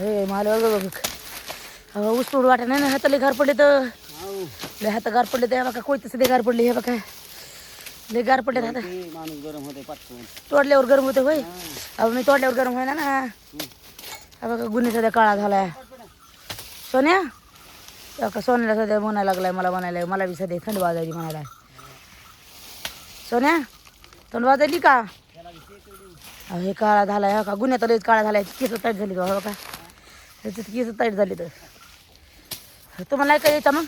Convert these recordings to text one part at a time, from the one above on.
हे मला बघ ऊस तोड वाटा नाही ना हाताला गार पडले तर लय हात गार पडले तर बघा कोयते सध्या गार पडले हे बघा लय गार पडले हात माणूस गरम होते पटकन तोडल्यावर गरम होते होय अहो मी तोडल्यावर गरम होय ना हा बघा गुन्हे सध्या काळा झालाय सोन्या का सोन्याला सध्या म्हणायला लागलाय मला म्हणायला मला बी सध्या थंड वाजायची म्हणायला सोन्या थंड वाजायली का अहो हे काळा झालाय हा का गुन्ह्यात लयच काळा झालाय केस ताईट झाली हो का त्याच्यात केस ताईट झाली तर तुम्हाला नाही का यायचा मग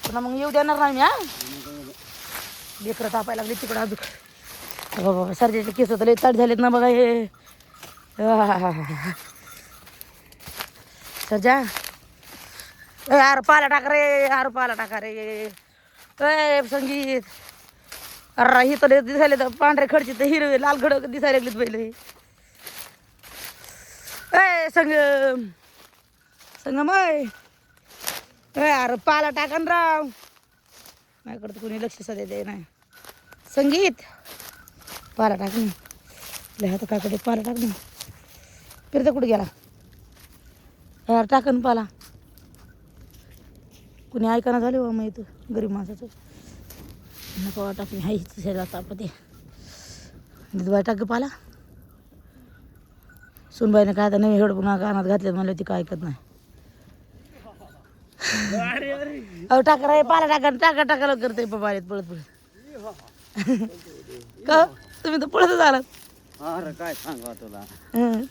पुन्हा मग येऊ देणार नाही मी हा लेकरं तापायला लागली तिकडं अजून बाबा सर्जाचे केस तर लय ताईट झालेत ना बघा हे सर्जा ए यार पाला टाक रे यार पाला टाका रे ए संगीत अरे ही तर दिसायला तर पांढरे खडची तर हिरवे लाल खड दिसायला लागलीत पहिले ए संगमय ए अरे पाला टाकन राव माझ्याकडं तर कोणी लक्ष सध्या दे नाही संगीत पाला टाक नाही लय हात काकडे पाला टाक नाही फिरता कुठे गेला यार टाकन पाला कुणी ऐकाना झाले बा मग इथं गरीब माणसाचं नको टाकून हायच जाता आपण ते दिदबाई टाक पाला सुनबाईने काय आता नवीन हेडफोन कानात घातले म्हणलं ती काय ऐकत नाही अहो टाका रे पाला टाका टाकायला करते बाबा पळत पळत का तुम्ही तर पळतच आलात अरे काय सांगा तुला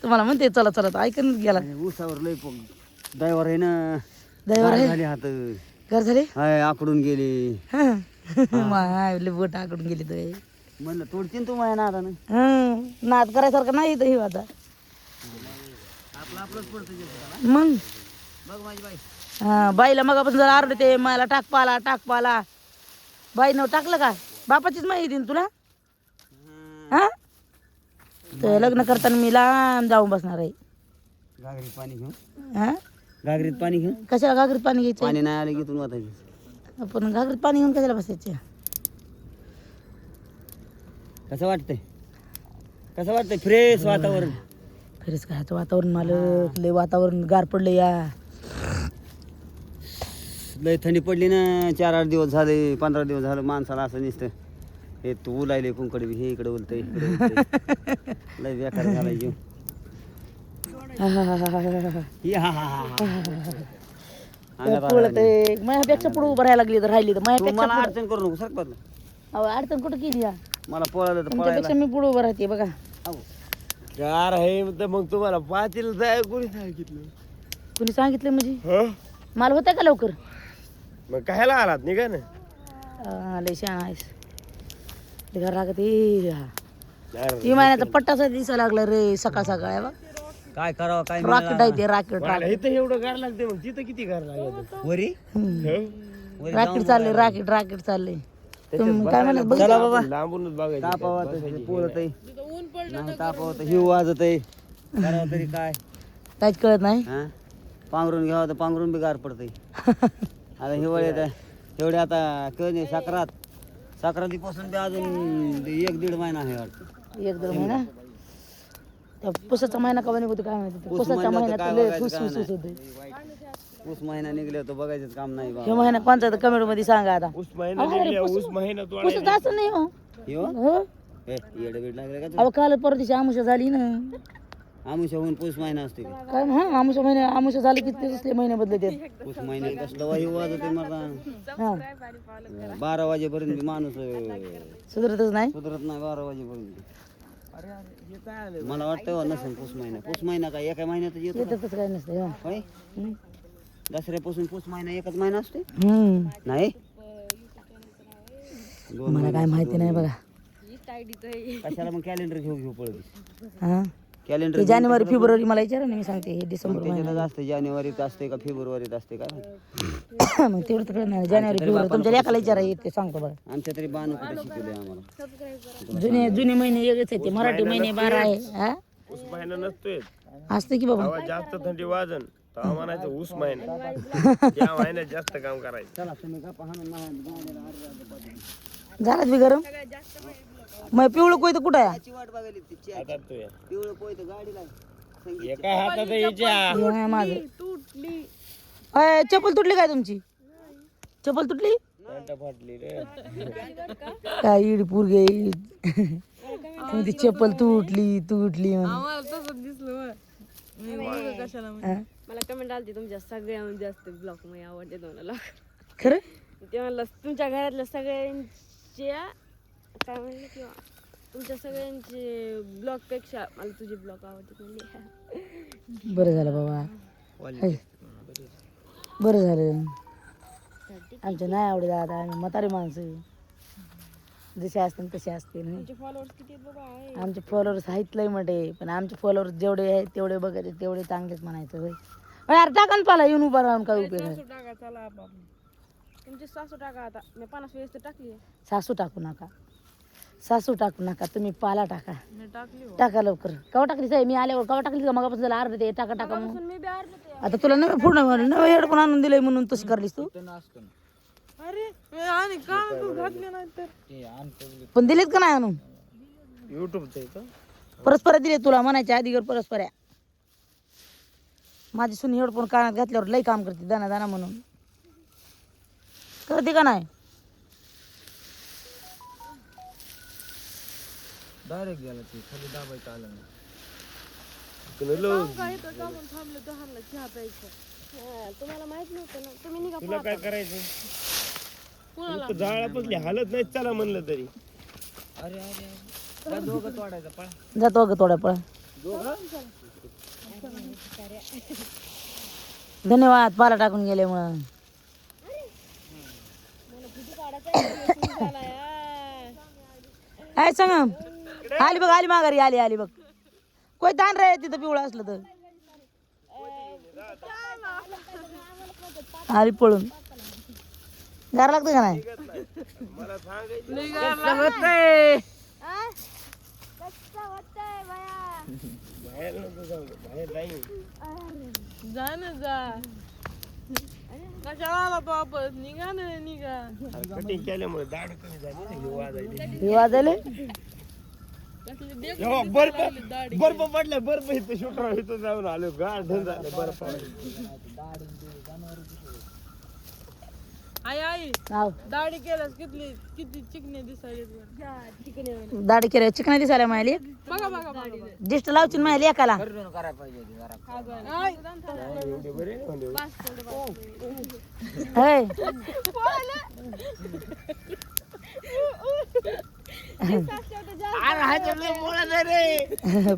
तुम्हाला म्हणते चला चला ऐकून गेला उसावर लय ड्रायव्हर आहे ना ड्रायव्हर आहे झाली हात घर झाले हाय आकडून गेली बोट आकडून गेली तर म्हणलं तोडतीन तू माझ्या नादानं नाद करायसारखं नाही इथं ही आता आपलंच पडतं मग बघ माझी बाई हा बाईला मग आपण जर आरडते मला टाक पाला बाईनं टाकलं का बापाचीच माहिती ना तुला हा तर लग्न करताना मी लांब जाऊन बसणार आहे घागरीत पाणी घेऊन हा घागरीत पाणी घेऊन कशाला घागरीत पाणी घ्यायचं पाणी नाही आलं की तू वाटायचं आपण घागरीत पाणी घेऊन कशाला बसायचं कसं वाटतंय फ्रेश वातावरण खरंच काय वातावरण मालक लय वातावरण गार पडलं या लय थंडी पडली ना 4-8 दिवस झाले 15 दिवस झालं माणसाला असं नुसतं हे तू उलायले कुंकड हे इकडे उलतंय इकडे उलतंय लय बेकार झालाय जीव माझ्यापेक्षा पुढे उभं राहायला लागली तर राहिली तर तू माझ्यापेक्षा मला अडचण करू नको सरक बदला अहो अडचण कुठं केली या मला पळालं तर तुमच्यापेक्षा मी पुढे उभं राहते बघा कार आहे तर मग तुम्हाला पातील जाय कोणी सांगितलं कुणी सांगितलं म्हणजे हं? मला होतं का लवकर मग कायला आलात निघा ना लय शान आहेस घर लागत ही महिन्याचा पट्टाचा दिसायला लागला रे सकाळ सकाळ काय करावं काय रॉकेट आहे ते रॉकेट मला इथं एवढं गार लागते मग तिथं किती गार लागत वरी रॉकेट चालले रॉकेट चालले तुम्ही काय म्हणत बघ चला बाबा लांबूनच बघायचं तापावत पोळत नाही तापावत हिव वाजत आहे करावं तरी काय काहीच कळत नाही हा पांघरून घ्यावं तर पांघरून बी गार पडतंय आता हिवाळ्यात एवढे आता कधी साखरातीपासून बी अजून 1-1.5 महिना आहे वाटतं 1-2 महिना त्या पुसाचा महिना का होते काय माहिती पुस पुसाच्या महिन्यात काय महिन्यात बघायचं फुस काय होते ऊस महिना निघले तर बघायचं काम नाही हे महिना कोणता कमेंट मध्ये सांगा आता ऊस महिना निघल्या, ऊस महिना तो पुसत असं नाही हो हो येडे बीड लागले का अहो काल परदेशी आमुषा झाली ना आमुषा होऊन पुस महिना असते का काय हा आमुषा झाली की ते महिने बदलत आहेत पुस महिन्यात कसलं वाही वाजत आहे मला हा 12 वाजेपर्यंत बी माणूस सुधरतच नाही सुधरत नाही 12 वाजेपर्यंत मला वाटतं नसेल पुस महिना काय एका महिन्यातच येतो का? येतच काय नसतं होय दसऱ्यापासून पुस महिना एकच महिना असते हम्म नाही मला काय माहिती नाही बघा कशाला मग कॅलेंडर घेऊ पळत हा कॅलेंडर ते जानेवारी फेब्रुवारी मला विचारा ना मी सांगते हे डिसेंबर त्याच्यातच असते जानेवारीत असते का फेब्रुवारीत असते काय माहिती. महिना मग तेवढं तर कळत नाही जानेवारी फेब्रुवारी तुमच्या लेखाला विचारा येते सांगतो बघा आमच्या तरी बाण कुठे शिकवले आम्हाला जुने महिने वेगळेच आहेत ते मराठी महिने 12 आहे हा ऊस महिना नसतोय असते की बाबा तेव्हा जास्त थंडी वाजन तेव्हा म्हणायचं ऊस महिना त्या महिन्यात जास्त काम करायचं चला तुम्ही का पाहणं झालाच बी गरम मग पिवळं कोयतं कुठं आहे वाट बघायली तिची आता तो या. पिवळं पोय तर गाडीला एका हातात हिच्या हे नाही माझं. अय, चप्पल तुटली काय तुमची? चप्पल तुटली पॅन्ट फाटली रे. काय इड पुरगे ती चप्पल तुटली म्हणून. हा? मला कमेंट आलती तुमच्या सगळ्याहून जास्त ब्लॉग मध्ये आवडते तुम्हाला. खरं ते म्हणलं तुमच्या घरातल्या सगळ्यांच्या काय म्हणले किंवा तुमच्या सगळ्यांचे ब्लॉग पेक्षा मला तुझे ब्लॉग आवडते म्हणले. बरं झालं बाबा. हाय. बरं झालं. आमच्या नाही आवडत आता, आम्ही म्हातारी माणसं जसे असतील तसे असतील. तुमचे फॉलोअर्स किती आहेत बाबा? आहे आमचे फॉलोअर्स आहेत लय मोठे, पण आमचे फॉलोअर्स जेवढे आहेत तेवढे बघायचे तेवढे चांगलेच म्हणायचं. होय यार, टाका ना पाला, येऊन उभा राहून काय उपयोग आहे. टाका चला आपण. तुमची सासू टाका आता. मी 50 वेळेस तर टाकली सासू टाकू नका, सासू टाकू नका, तुम्ही पाला टाका. टाकली टाका लवकर. कवा टाकली साहेब? मी आल्यावर कवा टाकली का? मगापासून झालं अर्ध ते टाका टाका म्हणून. मी बी आरले आता तुला नवे पूर्ण नवे हेडफोन आणून दिले म्हणून तशी करलीस तू. अरे आणि कान घातले नाही तर पण दिलेत का नाही आणून? युट्यूबचं आहे का? परस्पर दिले तुला म्हणायच्या आधी परस्पर. माझी सुनी हेडफोन कानात घातल्यावर लई काम करते दाना दाना म्हणून. करते का नाही? डायरेक्ट गेला ते खाली दाबायचं आलं नाही. तुम्हाला माहित नव्हतं ना. तुम्ही निघा तुला काय करायचं? तू झाडापासली हालत नाही चला म्हणलं तरी. अरे अरे दोघं तोडायचं पळा. जातो अगं थोड्या पळा. धन्यवाद पाला टाकून गेल्यामुळं. काय सांग? आली बघ, आली माघारी, आली आली बघ. कोण दान रे तिथं पिवळं असलं तर. आली पळून. गार लागतं का नाही? मला सांगायचं बाहेर नको जाऊ, बाहेर नाही. जा ना जा. कशाला आला तो वापस? निघा ना निघा. कटिंग केल्यामुळे दाढ कमी झाली ना, हे वाजायले. हे वाजले जेव्हा बर्फ पडला, बर्फ इथं शुक्रार इथं जाऊन आलो, गार ढन झालं बर्फ. आई आई नाव दाढी केल्यास किती चिकने दिसायले. दाढी केल्या चिकना दिसायला माहिली. बघा बघा बघा. दिष्ट लावची माहिली एकाला. करायला पाहिजे होती जरा. आई एवढे बरे म्हणजे होय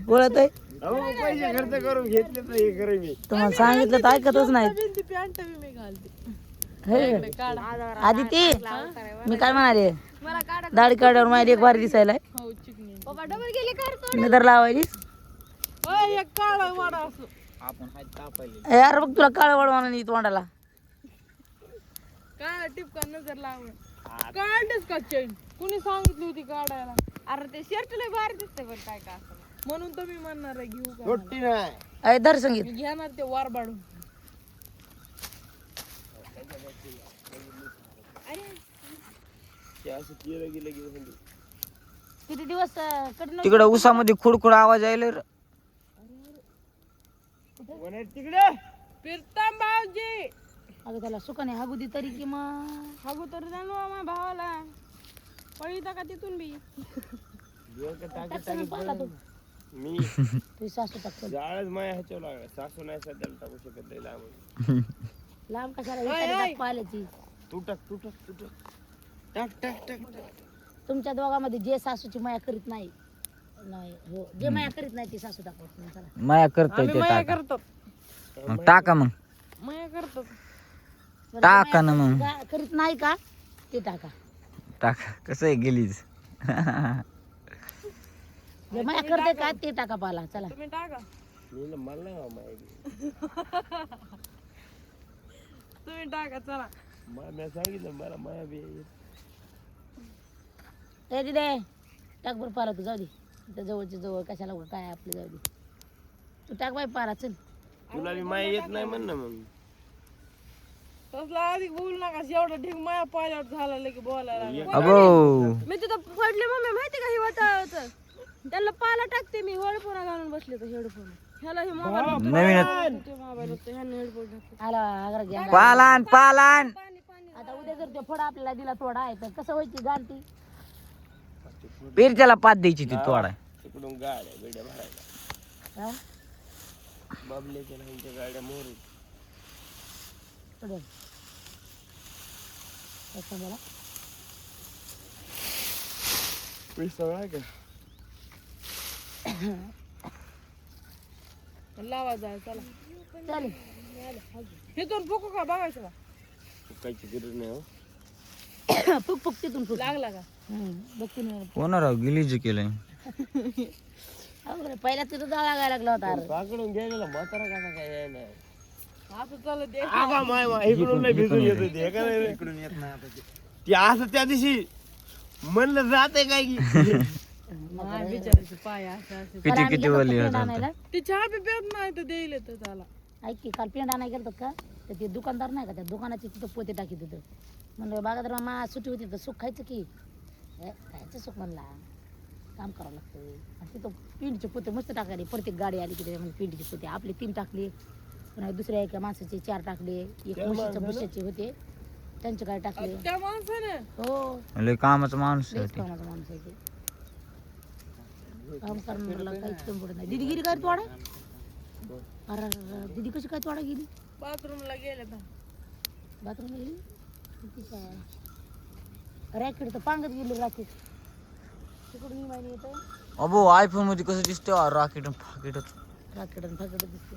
पळत आहे. पैसे खर्च करून घेतले तर हे करे मी. तुम्हाला सांगितलं तर ऐकतच नाहीत. पॅन्ट बी मी घालते. आदिती मी काय म्हणाले, दाढी काढल्यावर माहिती एक भारी दिसायला हो चिकने. बाबा डबल गेले कर. नजर लावायची. ओय एक काळा वाडा असो. आपण हात तापायले. यार बघ तुला काळ वाढवा नाही तोंडाला. काय टिपका नजर लावून काढच का चेन? कुणी सांगितली होती काढायला? अरे ते शर्ट लय भारी दिसते पण काय का असं म्हणून तर मी म्हणणार आहे घेऊ का. सुट्टी नाही. अय धर संगीत. मी घेणार ते वार बाडून. ते असं केलं गेलं की म्हणजे किती दिवस कधी तिकडं उसामध्ये खुडखुड आवाज यायला रे. कोण आहे तिकडे? फिरताम भाऊजी अगं त्याला सुखाने हागुदी तरी की मग हागू तर जाणू माझ्या भावाला पळीता का तिथून बी. मी तुझी सासू टाकतो जाळच माया ह्याच्यावर लागला. सासू नाही सध्याला टाकू शकत नाही लांब. लांब कशाला पाहिल्याची. तू टाक तू टाक तू टाक. टाक टाक टाक टाक. तुमच्या दोघांमध्ये जे सासूची माया करीत नाही हो जे माया करीत नाही ती सासू टाकत. चला माया करतोय आम्ही ते माया टाका. करतो मग टाका मग. माया करतो. बरं, टाका ना जे मग. माया करीत नाही का ते टाका. टाका कसं आहे गेलीच. जे माया करते का ते टाका पाला. चला तुम्ही टाका. मी ना मला नाही बाबा माहिती. तुम्ही टाका चला. मी सांगितलं मला माया बी आहे. ए दिदे टाक बरं पाला तू. जाऊ दे त्या जवळच्या जवळ कशाला उगा काय आपलं. जाऊ दे तू टाक बाई पाला. चल तुला बी माया येत नाही म्हण ना मग. तसला आधी बोलू नका. एवढं ढीग माया पाल्यावर झाला लगे बोलायला लागला. अबो मी तिथं पडले मम्मी माहिती का हे होतं त्याला पाला टाकते मी हेडफोन घालून बसले तर हेडफोन ह्याला हे मोबाईल नवीन होतं ह्याने हेडफोन घातले. आला आग्रा घ्या पालान पालान आता उद्या जर ते फोडा आपल्याला दिला थोडा आहे तर कसं व्हायची गांठी पेरच्याला पात द्यायची ती तोडा तिकडून गाड्या बिड्या भरायला हा? बाबल्याच्या लाईनच्या गाड्या मोर पुढे. असं बघा. पैसा आहे का लावा जाय चला चालेल हे दोन फुकू का बघायचं का कायची गरज नाही हो फुक फुक तिथून फुक लागला का बघते ना कोणा राव गिलीज केलंय अवघड पहिला तिथं जाळा लागायला लागला होता अरे. पाकडून गेलेला म्हातारा कसा काय यायला असं चालत दे आबा माय माय इकडून नाही भिजून येत होती का नाही इकडून येत नाही आता ते. ती असं त्या दिवशी म्हणलं जाते काय की नाही बिचारायचे पाय असं असं किती किती वली पेंड होता आणायला ते चहा बी पेत नाही तर देईल तर त्याला ऐक की काल पेंड आणायला गेलतात का तर ते दुकानदार नाही का त्या दुकानाची तिथं पोते टाकीत होतं म्हणलं बागादार मा सुट्टी होती तर सुख खायचं की खायचं सुख म्हणला काम करावं लागतं आणि तिथं पिंडीचे पोते मस्त टाकायले प्रत्येक गाडी आली की त्याच्यामध्ये पिंडीचे पोते आपले 3 टाकले पुन्हा दुसऱ्या एका माणसाचे 4 टाकले एक म्हशीच्या बुशाचे होते त्यांचे काय टाकले त्या माणसाने हो लय कामाचा माणूस आहे लयच ते. कामाचा माणूस आहे ते काम करणाऱ्याला काहीच कमी पडत नाही दीदी गिरी काय तोडा अरे दीदी कशी काय तोडा गेली बाथरूमला गेले तर बाथरूम गेली रॅकेट तर पांगत गेली रॅकेट तिकडून ही माहिती येतं अबो आयफोन मध्ये कसं दिसतं रॉकेट फाकेटच रॅकेट आणि फाकेट दिसते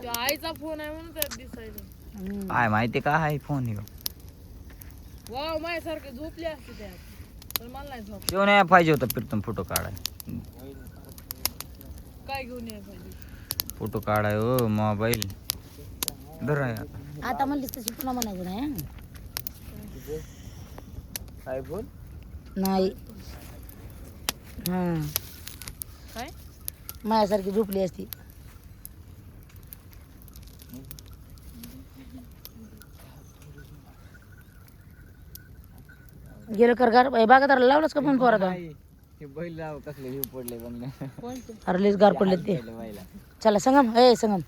त्या आईचा फोन आहे म्हणून त्यात दिसायचं काय माहिती का आहे फोन हे वाव माझ्यासारखे झोपले असते त्यात पण मला नाही झोप तो नाही पाहिजे होता फिरतून फोटो काढाय काय घेऊन यायला पाहिजे फोटो काढाय हो मोबाईल धर आहे आता. आता म्हणलीस तशी पुन्हा म्हणायचं नाही हं? आयफोन नाही हा काय माझ्यासारखी झोपली असती गेलो कर गार बागादार लावलंच का पण पोरात बैल कसले हे पडले अरे लयच गार पडले ते चला संगम संगम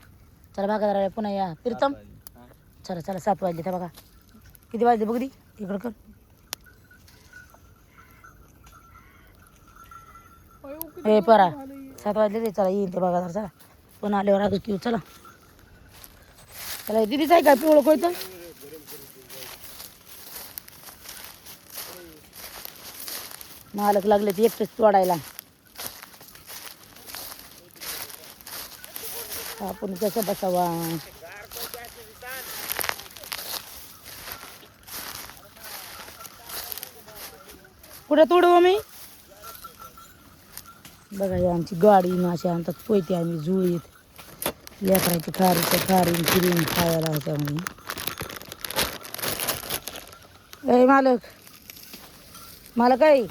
चला बागादार पुन्हा या प्रीतम चला चला 7 वाजले त्या बघा किती वाजले बघ दी इकडं कर परा 7 वाजले रे चला येईन ते बागादार चला पुन्हा आल्यावर आग किऊ चला चला दिदीच आहे काय पिवळं कोयतं मालक लागले ते एकटेच तोडायला आपण कसं बसावा कुठे तोडू मी बघा हे आमची गाडी मासे आणतात पोयते आम्ही जुळीत लेकराची खारीन फिरीन खायला ह्याच्यामध्ये मालक आहे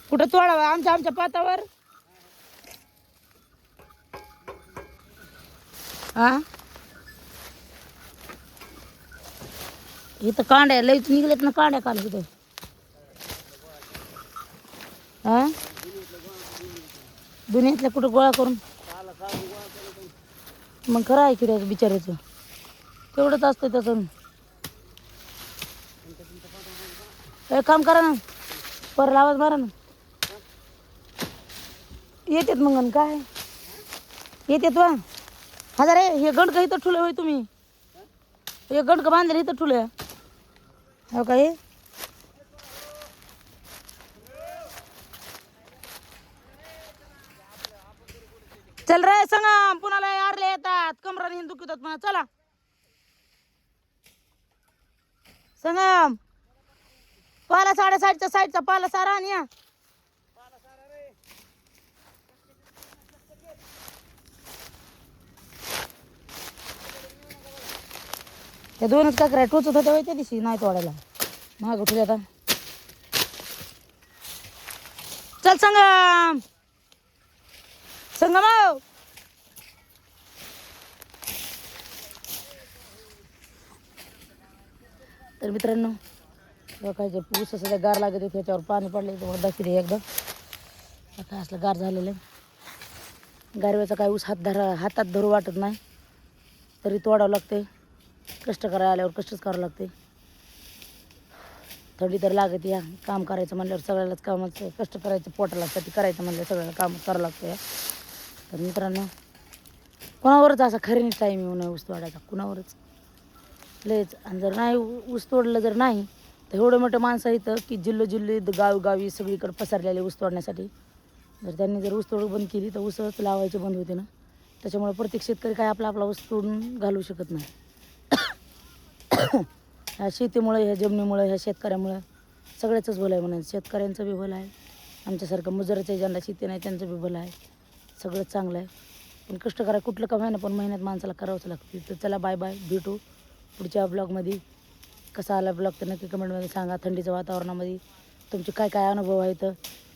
कुठं तोडावा आमच्या पातावर हा इथं कांड्या लईच निघलेत ना कांड्या काल इथं हा दुनियातल्या कुठं गोळा करून मग खरं आहे की रे बिचारायचं तेवढंच असतं त्याचं एक काम करा ना पर आवाज मारा ना येतात मग काय येतात वा हजार रे हे गंडक इथं ठुलं होय तुम्ही हे गंडक बांधले इथं ठुलं हो का हे चल रे संगम पुन्हा यारले येतात कमराने दुखतात म्हणा चला संगम पाला 6:30च्या साईडचा पाला सारा आणि या त्या दोनच काकऱ्या टोचत होत्या त्या दिवशी नाही तोडायला महाग उठले आता चल संगम संगम तर मित्रांनो काय ऊस सध्या गार लागत त्याच्यावर पाणी पडले तर दाखवते एकदा काय असलं गार झालेलं आहे. गारव्याचा काय ऊस हातात धरू वाटत नाही, तरी तोडावं लागते. कष्ट करायला आल्यावर कष्टच करावं लागते. थंडी तर लागते या काम करायचं म्हणल्यावर सगळ्यालाच कामाचं कष्ट करायचं, पोटालासाठी करायचं म्हणलं सगळ्याला काम करावं लागतं या. तर मित्रांनो, कोणावरच असा खऱ्याने टाईम येऊ नये ऊस तोडायचा, कुणावरच लयच. आणि जर नाही ऊस तोडलं जर नाही तर एवढं मोठं माणसं इथं की जिल्हे गावी सगळीकडे पसरलेले ऊस तोडण्यासाठी. जर त्यांनी जर ऊस तोड बंद केली तर ऊसच लावायचे बंद होते ना. त्याच्यामुळे प्रत्येक शेतकरी काय आपला ऊस तोडून घालू शकत नाही. ह्या शेतीमुळे, ह्या जमिनीमुळे, ह्या शेतकऱ्यामुळे सगळ्याचंच भलं आहे म्हणायचं. शेतकऱ्यांचं बी भलं आहे, आमच्यासारखं मजुराच्या ज्यांना शेती नाही त्यांचं बी भलं आहे. सगळंच चांगलं आहे. पण कष्ट करा कुठलं का ना, पण मेहनत माणसाला करावंच लागते. तर चला बाय बाय, भेटू पुढच्या ब्लॉगमध्ये. कसा आला ब्लॉग तर नक्की कमेंटमध्ये सांगा. थंडीच्या वातावरणामध्ये तुमचे काय काय अनुभव आहेत,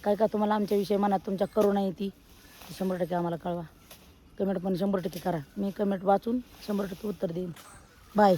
काय काय तुम्हाला आमच्याविषयी मनात तुमच्या करुणा येते 100% आम्हाला कळवा. कमेंट पण 100% करा. मी कमेंट वाचून 100% उत्तर देईन. बाय.